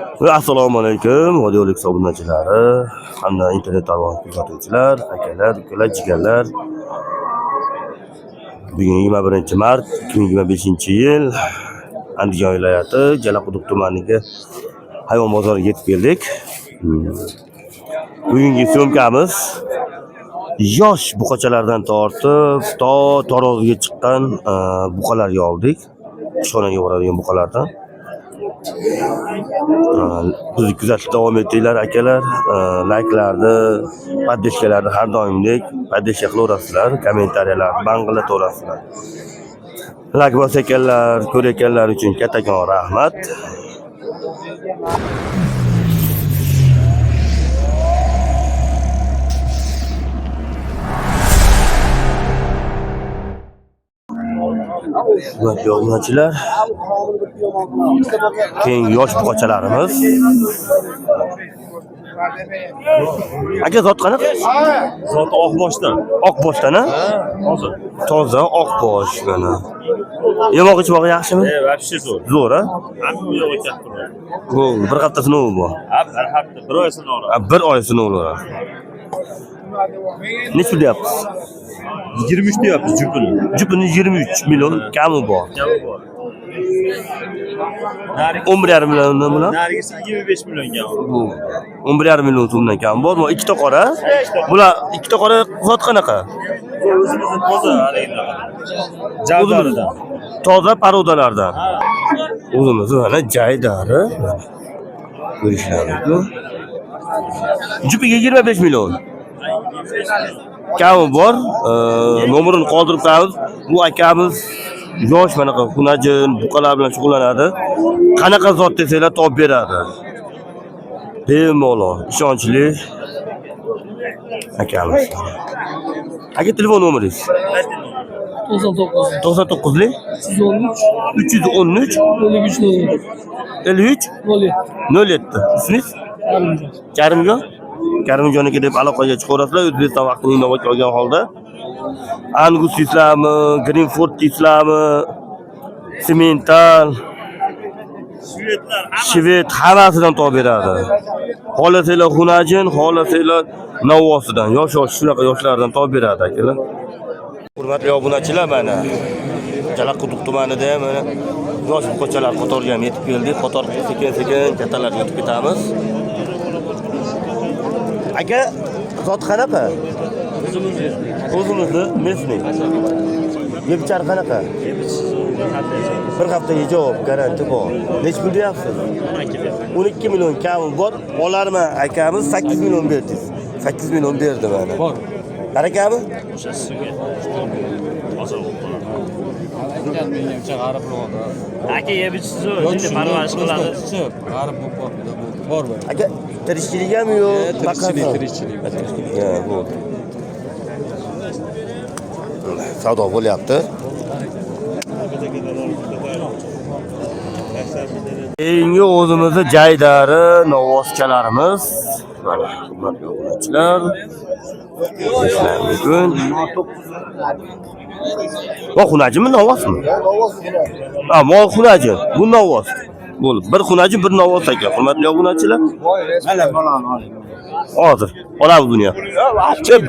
Assalomu alaykum, radiolik obunachilari hamda internet tarmog'i kuzatuvchilar, akalar, ukalar, jigarlar. Bugun 21-mart 2025-yil Andijon viloyati Jalaquduq tumaniga hayvon bozoriga yetib keldik. Bugungi syomkamiz yosh buqachalardan tortib to Taroziga chiqqan buqalarga oldik. Ishxonaga boradigan buqalardan. Bizni kuzatib davom etinglar akalar. Layklarni, podpishkalarni har doimdek podpishka qilaverasizlar, kommentariyalarni bang'ilataverasizlar. Layk bosganlar, ko'rayotganlar uchun kattakon rahmat. Hurmatli obunachilar, keyin yosh buqachalarimiz. Aka zot qanaqa? Zot Oqboshdan. Oqboshdan, ha? Hozir. Toza oqbosh mana. Yemoq ichmoq yaxshimi? Вообще zo'r. Zo'r, ha? Hamma yo'q katta. Bu bir hafta sinovi bor. Bir hafta, bir oy sinov. Bir oy sinovi. Necha deyapsiz? 23 deyapmiz jupini. Jupini 23 million kami bor. Kami bor. 11,5 milliondan bular. Nargisi 25 millionga. Bu 11,5 million so'mdan kam bor. Bu ikkita qora. Bular ikkita qora zot qanaqa? O'zimizni toza alaylar. Javdaridan. Toza parodalardan. O'zimizni mana jaydari. Ko'rishlaringiz. Jupiga 25 million. Kami bor. Nomerini qoldirib qo'yamiz. Bu akamiz yosh mana xunajin buqalar bilan shug'ullanadi. Qanaqa zot desanglar topib beradi. Bemalol, ishonchli akamiz. Aka telefon nomeringiz? 99 313 53 07. Ismingiz? Karimjon. Karimjonniki deb aloqaga chiqaverasizlar. O'zbekiston vaqtini inobatga olgan holda. Angus islammi, Greenford islammi, Simental, Shved hammasidan topib beradi. Xohlasanglar xunajin, xohlasanglar novvosidan, yosh shunaqa yoshlardan topib beradi akalar. Hurmatli obunachilar, mana Jalaquduq tumanida mana yosh buqachalar qatoriga ham yetib keldik. Qator sekin-sekin kattalarga yetib ketamiz. Aka, zot qanaqa? O'zimizni mesni. Yebchar qanaqa? Bir haftaga javob garanti bor. Nech pul deyapsiz? 12 million kami bor. Olarman akamiz 8 million berdi. 8 million berdi mana. Bor. Barakami? Aka yebisiz o'zi parvarish qiladi. G'arib bor. Aka, tirishchilik ham yo'q. Tirishchilik. Ha, bo'ldi. Savdo bo'lyapti. Keyingi o'zimizni jaydari novvoschalarimiz. Mana hurmatli obunachilar. Bugun bu xunajinmi, novvosmi? Ha, mol xunajin. Bu novvos. Bo'lib, bir xunajin, bir novvos aka. Hurmatli obunachilar. Hozir olamiz buni ham.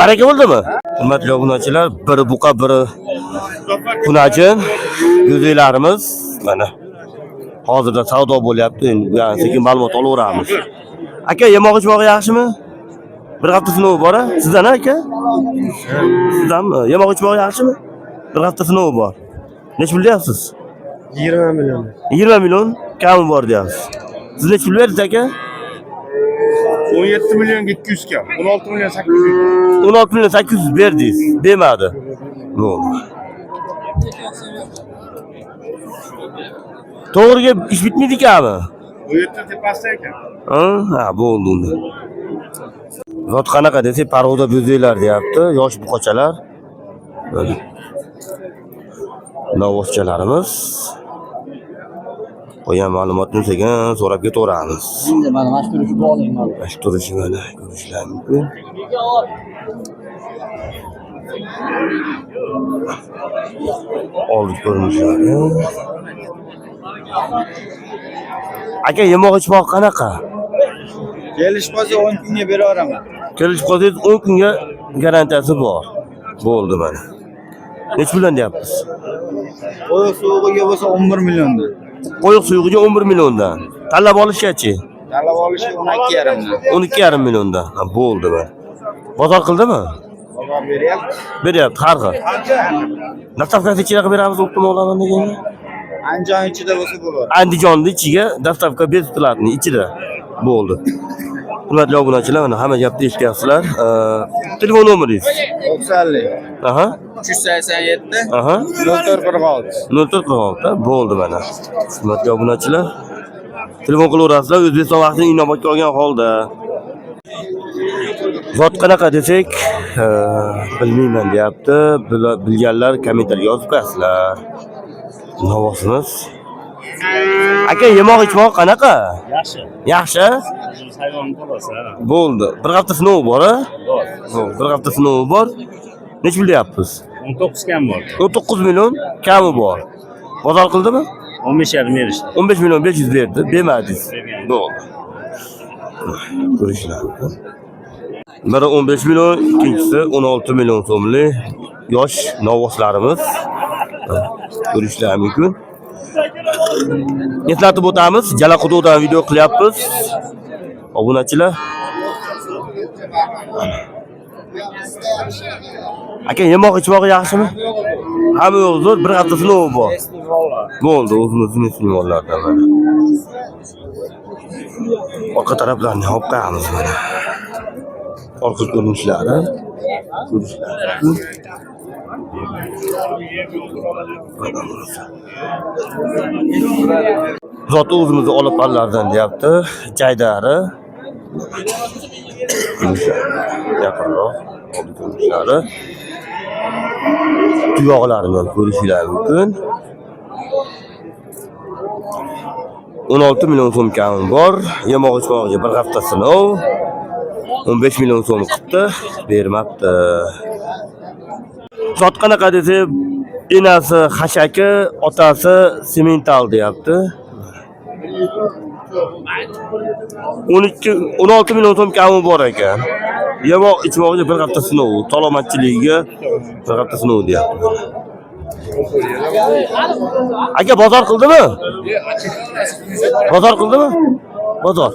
Baraka bo'ldimi? Hurmatli obunachilar, biri buqa, biri xunajin go'zaklarimiz mana. Hozirda savdo bo'lyapti. Yani sekin ma'lumot olaveramiz. Aka, yemoq ichmoq yaxshimi? Bir hafta sinovi bor, ha? Sizdan aka? Sizdanmi? Yemoq ichmoq yaxshimi? Bir hafta sinovi bor. Nech pul deyapsiz? 20 million. 20 million kami bor deyapsiz. Siz nech pul berdingiz aka? 17 milyon 200 kam. 16 milyon 800. 16 milyon 800 berdingiz. Demadi. Bo'ldi. To'g'riga ish bitmaydi ekanmi? Bu yerda tepasida ekan. Ha, bo'ldi unda. Zot qanaqa desak, paroda bo'zaklar deyapti, yosh buqachalar. Novvoschalarimiz. Qo'ygan ma'lumotni sekin so'rab ketaveramiz. Endi mana mashhur oling. Mashhur mana ko'rishlar mumkin. Old ko'rinishlari. Aka yemoq ichmoq qanaqa? Kelish qolsa 10 kunga beraveraman. Kelish qolsangiz 10 kunga garantiyasi bor. Bo'ldi mana. Nech million deyapsiz? Qo'yiq suvog'iga bo'lsa 11 milliondan. Qo'yiq suyug'iga 11 milliondan. Tanlab olishgachi? Talab olishi 12,5dan. 12,5 milliondan. Ha, bo'ldi mana. Bozor qildimi? Bozor beryapti. Beryapti har xil. Dastavkasi ichiga qilib beramiz, optim olaman deganda. Andijon ichida bo'lsa bo'ladi. Andijonni ichiga dastavka bezitiladi ichida. Bo'ldi. Hurmatli obunachilar, mana hamma gapni eshityapsizlar. Telefon nomeringiz? 90. Aha. 387. Aha. 0446. 0446 bo'ldi mana. Hurmatli obunachilar, telefon qilaverasizlar. O'zbekiston vaqtini inobatga olgan holda. Zot qanaqa desak, bilmayman deyapti. Bilganlar kommentariyga yozib qo'yasizlar. Novosimiz. Aka, yemoq ichmoq qanaqa? Yaxshi. Yaxshi? Hayvon bolasi. Bo'ldi. Bir hafta sinovi bor, a? Bor. Bir hafta sinovi bor. Nech pul deyapsiz? 19 kam bor. 19 million kami bor. Bozor qildimi? 15,5 berishdi. 15 million 500 berdi. Bermadingiz. Bo'ldi. Ko'rishlar. Biri 15 million, ikkinchisi 16 million so'mlik yosh novvoslarimiz. Ko'rishlar mumkin. Eslatib o'tamiz, Jalaquduqdan video qilyapmiz. Obunachilar. Aka, yemoq ichmoq yaxshimi? Hamma yo'q zo'r, bir hafta sinov bor. Bo'ldi, o'zimizning sinovlardan mana. Orqa taraflarni olib qo'yamiz mana. Orqa ko'rinishlari. Zot o'zimizni olib pallardan deyapti. Jaydari. Yaqinroq olib ko'rishlari. Tuyoqlarini ham ko'rishlari mumkin. 16 million so'm kami bor. Yemoq ichmoqga bir hafta sinov. 15 million so'm qilibdi, bermabdi. Zot qanaqa desa, enasi xashaki, otasi semental deyapti. 16 million so'm kami bor ekan. Yemoq ichmoqga bir hafta sinov, salomatchiligiga bir hafta sinov deyapti. Aka, bozor qildimi? Bozor qildimi? Bozor.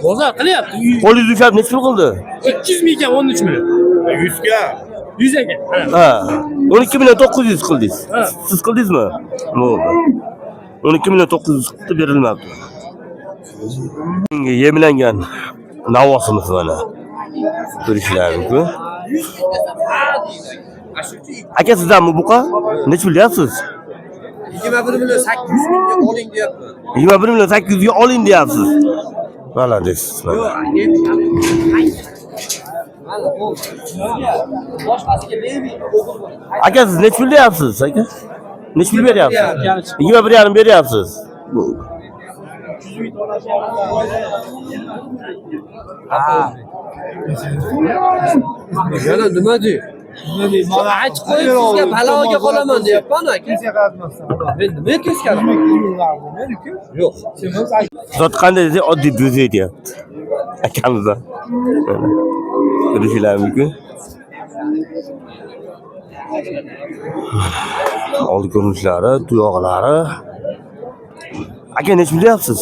Bozor qilyapti. Qo'lingiz ushlab nech pul qildi? 200 ming ekan 13 million. 100 ga. 100 ekan. Ha. 12 million 900 qildingiz. Siz qildingizmi? Bo'ldi. 12 million 900 qildi, berilmabdi. Yemlangan navosimiz mana. Ko'rishlar mumkin. Aka, sizdanmi buqa? Nech pul deyapsiz? 21 million 800 mingga oling deyapman. 21 million 800 ga oling deyapsiz. Malades. Aka, siz nech pul deyapsiz, aka? Nech pul beryapsiz? 21,5 beryapsiz. Yana nima deydi? Mana aytib qo'yib sizga baloga qolaman deyapman aka. Men nima teskari? Yo'q. Zot qanday desa, oddiy bo'zey deyapti. Akamizdan. Ko'rishlar mumkin. Oldi ko'rinishlari, tuyoqlari. Aka, nech pul deyapsiz?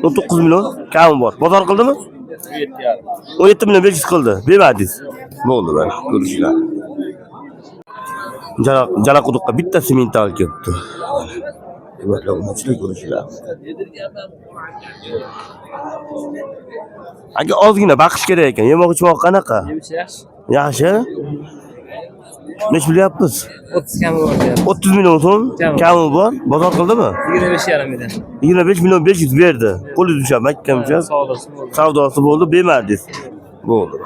19 million kami bor. Bozor qildimi? 17 million 500 qildi. Bermadingiz. Bo'ldi mana, ko'rishlar. Jalaquduqqa bitta semental kelibdi. Hurmatli obunachilar, ko'rishlar. Aka, ozgina baqish kerak ekan. Yemoq ichmoq qanaqa? Yaxshi. Yaxshi. Nech pul deyapmiz? 30 kami bor deyapti. 30 million so'm kami bor. Bozor qildimi? 25,5 million. 25 million 500 berdi. Qo'lingiz ushlab, mahkam ushlab. Savdosi bo'ldi, bermadingiz. Bo'ldi.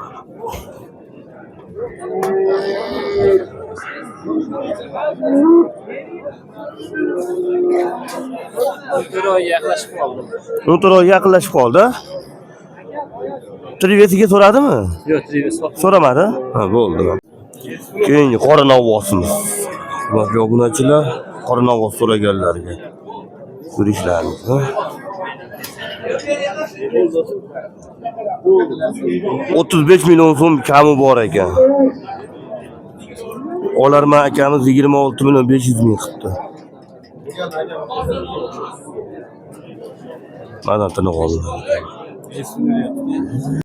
To'ro'ga yaqinlashib qoldi. To'ro'ga yaqinlashib qoldi. Trivesiga so'radimi? Yo'q, Trivis. So'ramadi? Ha, bo'ldi. Keyingi qora novvosimiz. Hurmatli obunachilar, qora novvos so'raganlarga Yurishlarimiz. 35 million so'm kami bor ekan. Olarman akamiz 26 million 500 ming qilibdi. Mana tini qoldi.